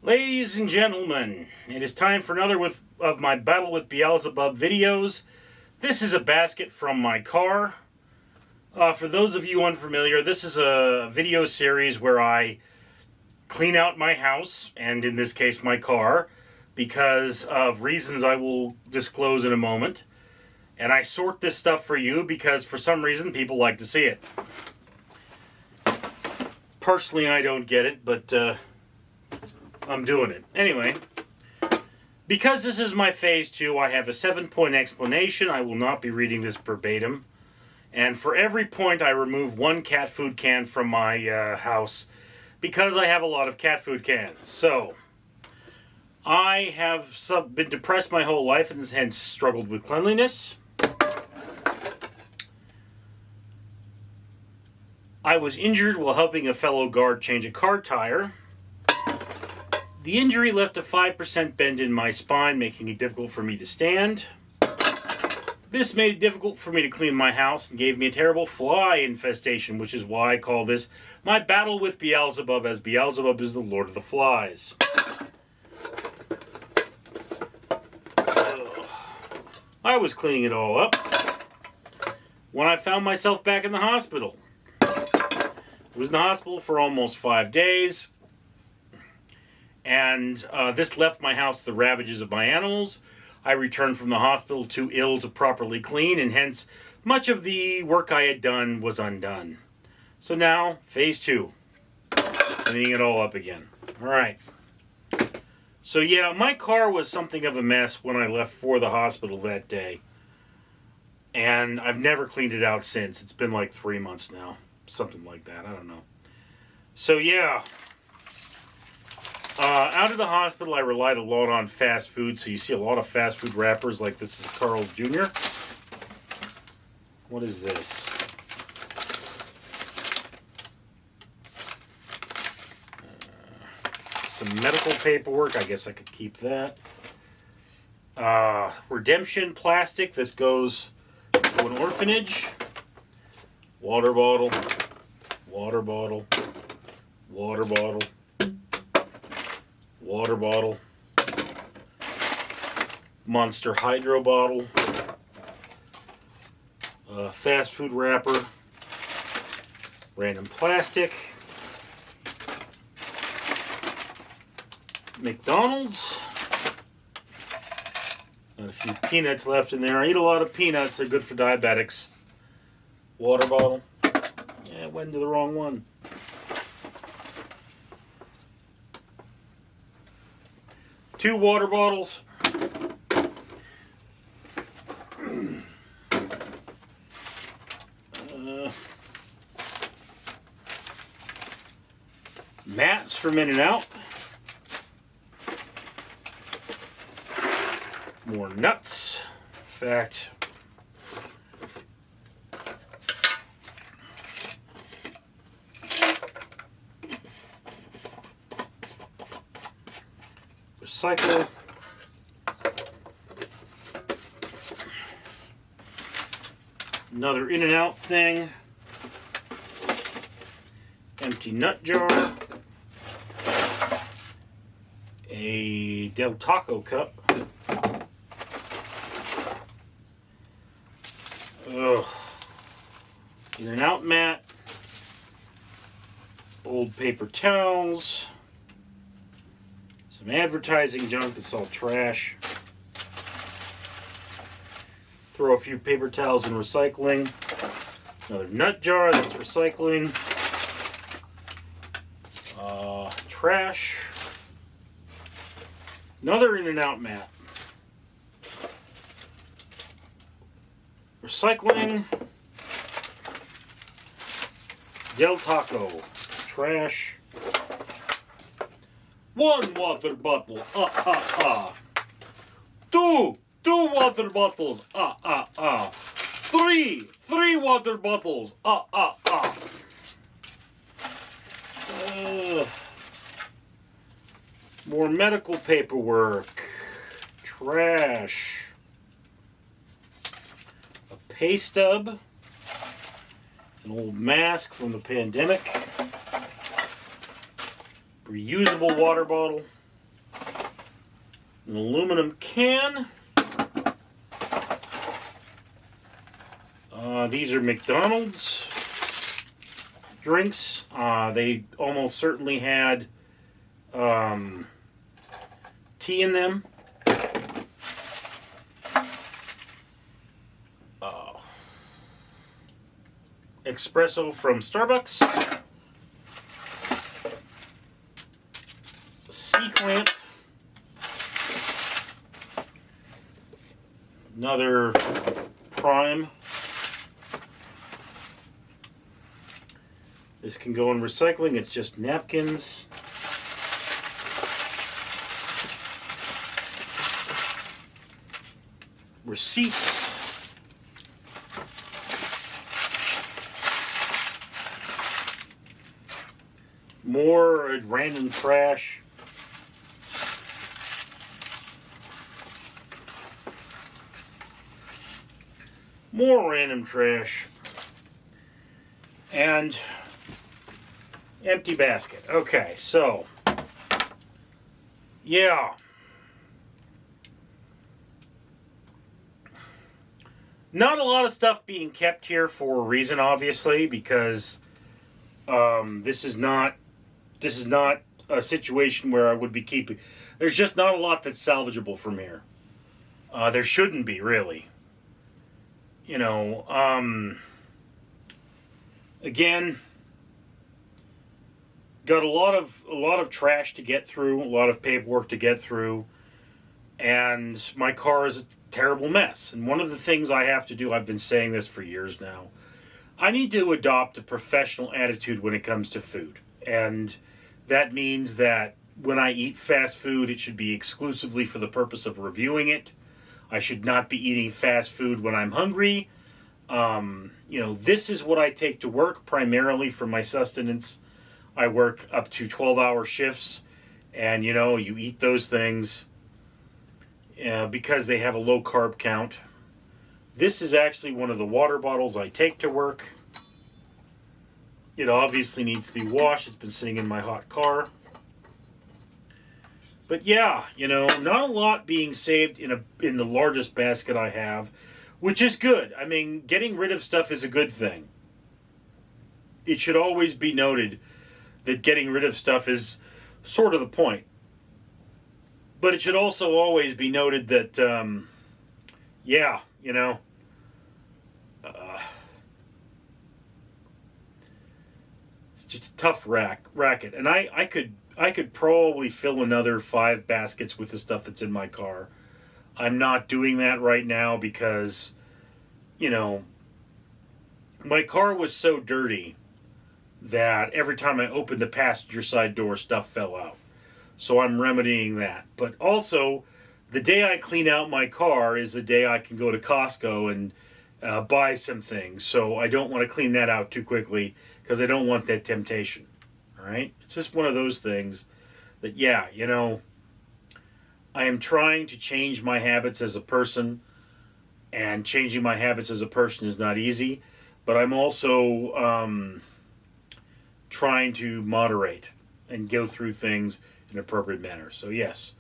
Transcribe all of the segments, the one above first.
Ladies and gentlemen, it is time for another of my Battle with Beelzebub videos. This is a basket from my car. For those of you unfamiliar, this is a video series where I clean out my house, and in this case my car, because of reasons I will disclose in a moment. And I sort this stuff for you because for some reason people like to see it. Personally, I don't get it, but I'm doing it. Anyway, because this is my phase 2, I have a 7-point explanation. I will not be reading this verbatim. And for every point, I remove one cat food can from my house because I have a lot of cat food cans. So, I have been depressed my whole life and hence struggled with cleanliness. I was injured while helping a fellow guard change a car tire. The injury left a 5% bend in my spine, making it difficult for me to stand. This made it difficult for me to clean my house and gave me a terrible fly infestation, which is why I call this my battle with Beelzebub, as Beelzebub is the Lord of the Flies. I was cleaning it all up when I found myself back in the hospital. I was in the hospital for almost 5 days. And this left my house to the ravages of my animals. I returned from the hospital too ill to properly clean, and hence much of the work I had done was undone. So now, phase 2. Cleaning it all up again. Alright. So yeah, my car was something of a mess when I left for the hospital that day. And I've never cleaned it out since. It's been like 3 months now. Something like that. I don't know. So yeah. Out of the hospital, I relied a lot on fast food, so you see a lot of fast food wrappers, like this is Carl's Jr. What is this? Some medical paperwork, I guess I could keep that. Redemption plastic, this goes to an orphanage. Water bottle, water bottle, water bottle. Water bottle, Monster Hydro bottle, fast food wrapper, random plastic, McDonald's, and a few peanuts left in there. I eat a lot of peanuts, they're good for diabetics. Water bottle, yeah, went into the wrong one. Two water bottles. Mats from In-N-Out. More nuts. In fact, recycle. Another In-N-Out thing. Empty nut jar. A Del Taco cup. Ugh. In-N-Out mat. Old paper towels. Some advertising junk that's all trash. Throw a few paper towels in recycling. Another nut jar that's recycling. Trash. Another In-N-Out mat. Recycling. Del Taco. Trash. One water bottle, Two water bottles, Three water bottles, More medical paperwork. Trash. A pay stub. An old mask from the pandemic. Reusable water bottle. An aluminum can. These are McDonald's drinks. They almost certainly had tea in them. Espresso from Starbucks. C-clamp. Another Prime. This can go in recycling. It's just napkins. Receipts. More random trash. More random trash. And empty basket. Okay, so yeah. Not a lot of stuff being kept here for a reason, obviously, because this is not a situation where I would be keeping. There's just not a lot that's salvageable from here. There shouldn't be, really. You know, again, got a lot of trash to get through, a lot of paperwork to get through, and my car is a terrible mess. And one of the things I have to do, I've been saying this for years now, I need to adopt a professional attitude when it comes to food. And that means that when I eat fast food, it should be exclusively for the purpose of reviewing it. I should not be eating fast food when I'm hungry. You know, this is what I take to work primarily for my sustenance. I work up to 12-hour shifts, and, you know, you eat those things because they have a low carb count. This is actually one of the water bottles I take to work. It obviously needs to be washed. It's been sitting in my hot car. But yeah, you know, not a lot being saved in the largest basket I have, which is good. I mean, getting rid of stuff is a good thing. It should always be noted that getting rid of stuff is sort of the point. But it should also always be noted that, yeah, you know, it's just a tough racket. And I could probably fill another 5 baskets with the stuff that's in my car. I'm not doing that right now because, you know, my car was so dirty that every time I opened the passenger side door, stuff fell out. So I'm remedying that. But also, the day I clean out my car is the day I can go to Costco and buy some things. So I don't want to clean that out too quickly because I don't want that temptation. All right? It's just one of those things that, yeah, you know, I am trying to change my habits as a person, and changing my habits as a person is not easy, but I'm also trying to moderate and go through things in an appropriate manner. So yes,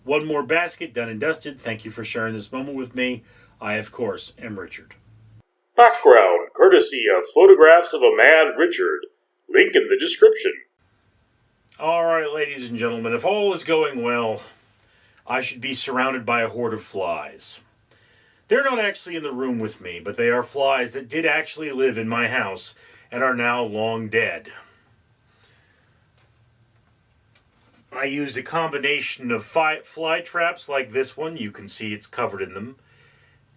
one more basket done and dusted. Thank you for sharing this moment with me. I, of course, am Richard. Background courtesy of Photographs of a Mad Richard. Link in the description. All right, ladies and gentlemen, if all is going well, I should be surrounded by a horde of flies. They're not actually in the room with me, but they are flies that did actually live in my house and are now long dead. I used a combination of fly traps like this one, you can see it's covered in them,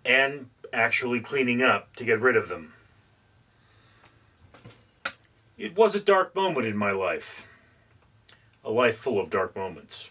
and actually cleaning up to get rid of them. It was a dark moment in my life. A life full of dark moments.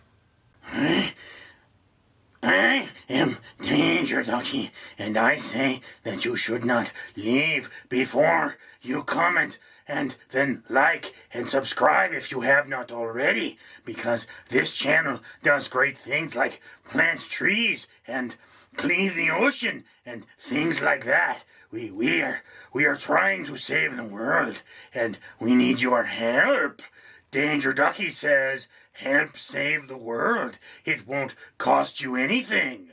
I am Danger Ducky, and I say that you should not leave before you comment, and then like and subscribe if you have not already, because this channel does great things like plant trees and clean the ocean and things like that. We are trying to save the world, and we need your help. Danger Ducky says, help save the world. It won't cost you anything.